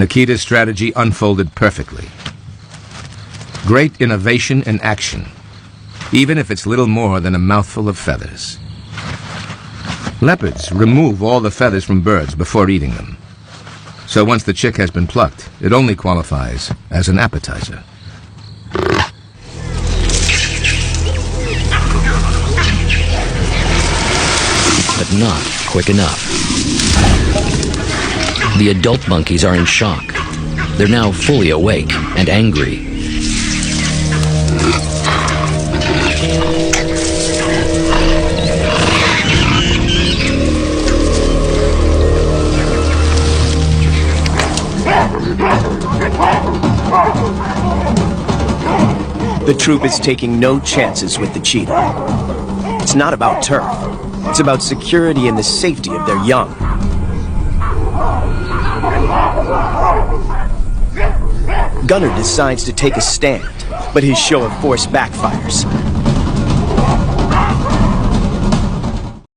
Nikita's strategy unfolded perfectly. Great innovation in action, even if it's little more than a mouthful of feathers. Leopards remove all the feathers from birds before eating them. So once the chick has been plucked, it only qualifies as an appetizer. But not quick enough. The adult monkeys are in shock. They're now fully awake and angry. The troop is taking no chances with the cheetah. It's not about turf. It's about security and the safety of their young. Gunnar decides to take a stand, but his show of force backfires.